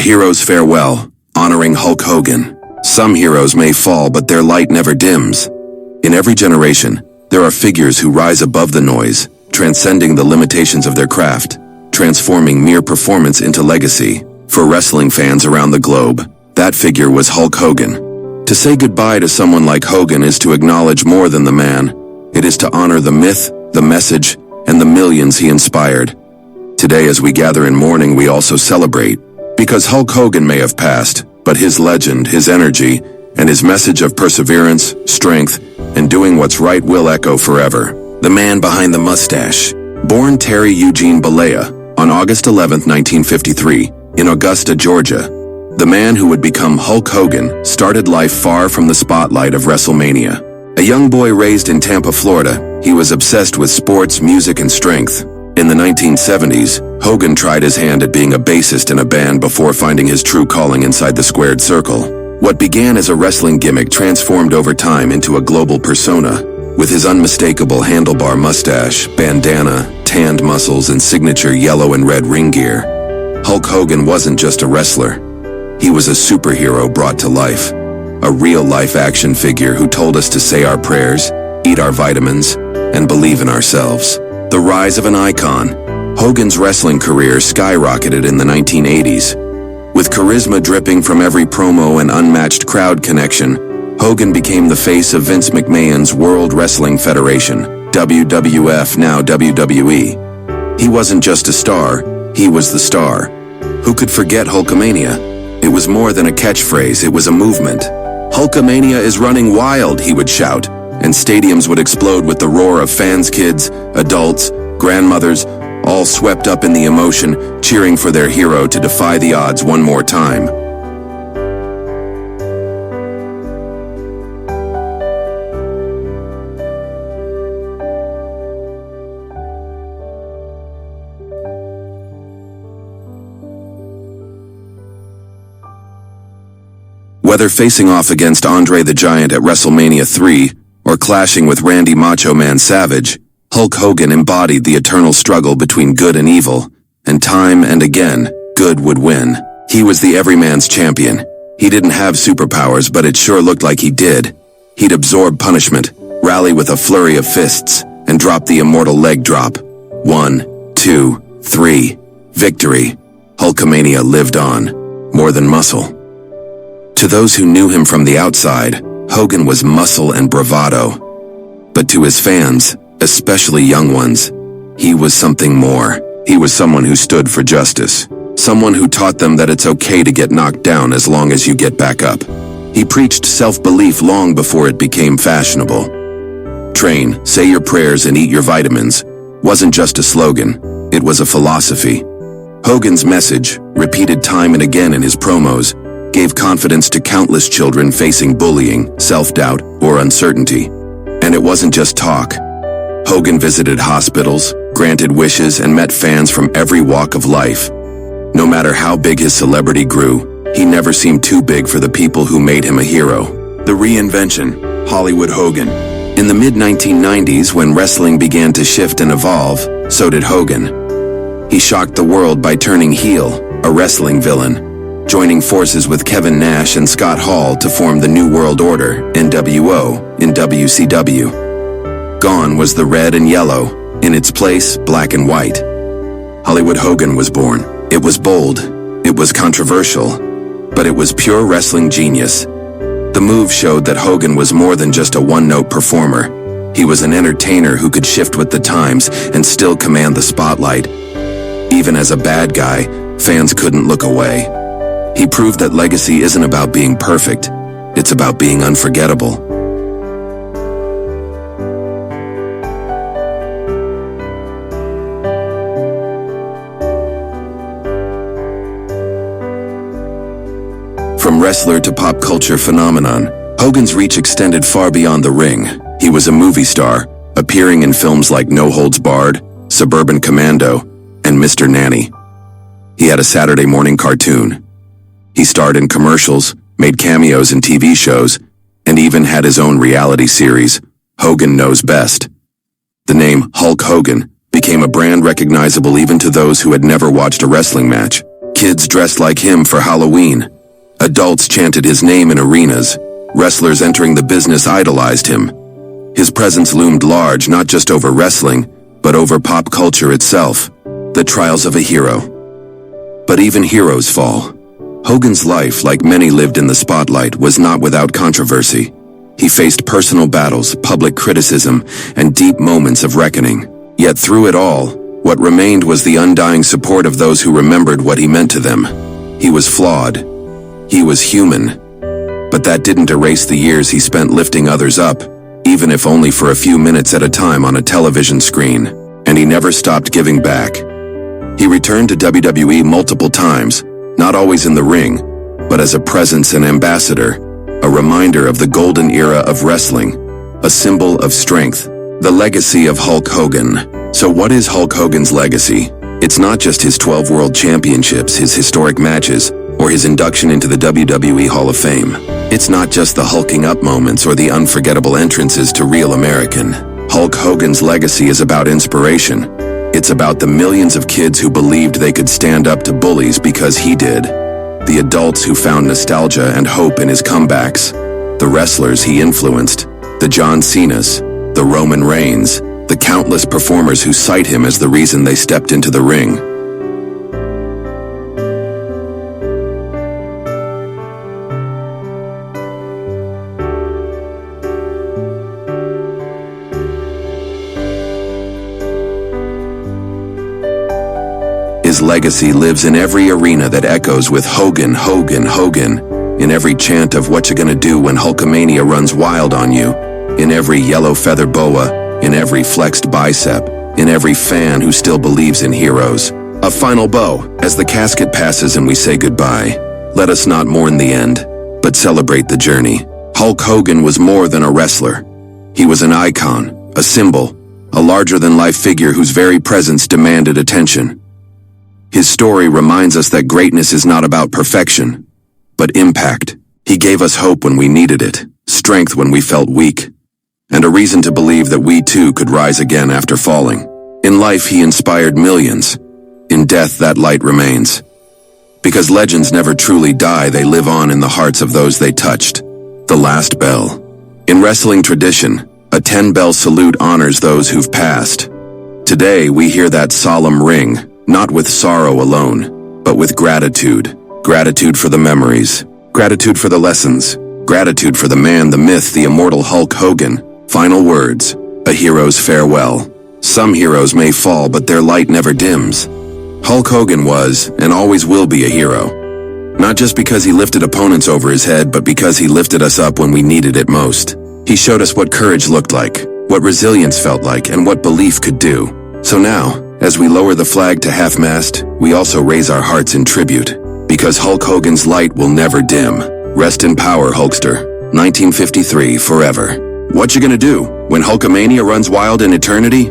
hero's farewell, honoring Hulk Hogan. Some heroes may fall, but their light never dims. In every generation, there are figures who rise above the noise, transcending the limitations of their craft, transforming mere performance into legacy. For wrestling fans around the globe, that figure was Hulk Hogan. To say goodbye to someone like Hogan is to acknowledge more than the man. It is to honor the myth, the message, and the millions he inspired. Today, as we gather in mourning, we also celebrate. Because Hulk Hogan may have passed, but his legend, his energy, and his message of perseverance, strength, and doing what's right will echo forever. The man behind the mustache. Born Terry Eugene Bollea on August 11, 1953, in Augusta, Georgia, the man who would become Hulk Hogan started life far from the spotlight of WrestleMania. A young boy raised in Tampa, Florida, he was obsessed with sports, music, and strength. In the 1970s, Hogan tried his hand at being a bassist in a band before finding his true calling inside the squared circle. What began as a wrestling gimmick transformed over time into a global persona. With his unmistakable handlebar mustache, bandana, tanned muscles, and signature yellow and red ring gear, Hulk Hogan wasn't just a wrestler. He was a superhero brought to life. A real-life action figure who told us to say our prayers, eat our vitamins, and believe in ourselves. The rise of an icon. Hogan's wrestling career skyrocketed in the 1980s. With charisma dripping from every promo and unmatched crowd connection, Hogan became the face of Vince McMahon's World Wrestling Federation, WWF, now WWE. He wasn't just a star, he was the star. Who could forget Hulkamania? It was more than a catchphrase, it was a movement. Hulkamania is running wild, he would shout, and stadiums would explode with the roar of fans, kids, adults, grandmothers, all swept up in the emotion, cheering for their hero to defy the odds one more time. Whether facing off against Andre the Giant at WrestleMania 3 or clashing with Randy Macho Man Savage, Hulk Hogan embodied the eternal struggle between good and evil, and time and again, good would win. He was the everyman's champion. He didn't have superpowers, but it sure looked like he did. He'd absorb punishment, rally with a flurry of fists, and drop the immortal leg drop. 1, 2, 3. Victory. Hulkamania lived on. More than muscle. To those who knew him from the outside, Hogan was muscle and bravado. But to his fans, especially young ones, he was something more. He was someone who stood for justice. Someone who taught them that it's okay to get knocked down as long as you get back up. He preached self-belief long before it became fashionable. Train, say your prayers, and eat your vitamins wasn't just a slogan, it was a philosophy. Hogan's message, repeated time and again in his promos, gave confidence to countless children facing bullying, self-doubt, or uncertainty. And it wasn't just talk. Hogan visited hospitals, granted wishes, and met fans from every walk of life. No matter how big his celebrity grew, he never seemed too big for the people who made him a hero. The reinvention, Hollywood Hogan. In the mid-1990s, when wrestling began to shift and evolve, so did Hogan. He shocked the world by turning heel, a wrestling villain, joining forces with Kevin Nash and Scott Hall to form the New World Order, NWO, in WCW. Gone was the red and yellow, in its place, black and white. Hollywood Hogan was born. It was bold, it was controversial, but it was pure wrestling genius. The move showed that Hogan was more than just a one-note performer. He was an entertainer who could shift with the times and still command the spotlight. Even as a bad guy, fans couldn't look away. He proved that legacy isn't about being perfect, it's about being unforgettable. From wrestler to pop culture phenomenon, Hogan's reach extended far beyond the ring. He was a movie star, appearing in films like No Holds Barred, Suburban Commando, and Mr. Nanny. He had a Saturday morning cartoon. He starred in commercials, made cameos in TV shows, and even had his own reality series, Hogan Knows Best. The name Hulk Hogan became a brand recognizable even to those who had never watched a wrestling match. Kids dressed like him for Halloween. Adults chanted his name in arenas. Wrestlers entering the business idolized him. His presence loomed large not just over wrestling, but over pop culture itself. The trials of a hero. But even heroes fall. Hogan's life, like many lived in the spotlight, was not without controversy. He faced personal battles, public criticism, and deep moments of reckoning. Yet through it all, what remained was the undying support of those who remembered what he meant to them. He was flawed. He was human. But that didn't erase the years he spent lifting others up, even if only for a few minutes at a time on a television screen. And he never stopped giving back. He returned to WWE multiple times, not always in the ring, but as a presence and ambassador, a reminder of the golden era of wrestling, a symbol of strength, the legacy of Hulk Hogan. So what is Hulk Hogan's legacy? It's not just his 12 world championships, his historic matches, or his induction into the WWE Hall of Fame. It's not just the hulking up moments or the unforgettable entrances to Real American. Hulk Hogan's legacy is about inspiration. It's about the millions of kids who believed they could stand up to bullies because he did. The adults who found nostalgia and hope in his comebacks. The wrestlers he influenced. The John Cenas. The Roman Reigns. The countless performers who cite him as the reason they stepped into the ring. His legacy lives in every arena that echoes with Hogan, Hogan, Hogan, in every chant of what you gonna do when Hulkamania runs wild on you, in every yellow feather boa, in every flexed bicep, in every fan who still believes in heroes. A final bow, as the casket passes and we say goodbye. Let us not mourn the end, but celebrate the journey. Hulk Hogan was more than a wrestler. He was an icon, a symbol, a larger-than-life figure whose very presence demanded attention. His story reminds us that greatness is not about perfection, but impact. He gave us hope when we needed it, strength when we felt weak, and a reason to believe that we too could rise again after falling. In life, he inspired millions. In death, that light remains. Because legends never truly die, they live on in the hearts of those they touched. The last bell. In wrestling tradition, a 10-bell salute honors those who've passed. Today, we hear that solemn ring, not with sorrow alone, but with gratitude. Gratitude for the memories. Gratitude for the lessons. Gratitude for the man, the myth, the immortal Hulk Hogan. Final words. A hero's farewell. Some heroes may fall, but their light never dims. Hulk Hogan was, and always will be, a hero. Not just because he lifted opponents over his head, but because he lifted us up when we needed it most. He showed us what courage looked like, what resilience felt like, and what belief could do. So now, as we lower the flag to half-mast, we also raise our hearts in tribute. Because Hulk Hogan's light will never dim. Rest in power, Hulkster. 1953, forever. What you gonna do when Hulkamania runs wild in eternity?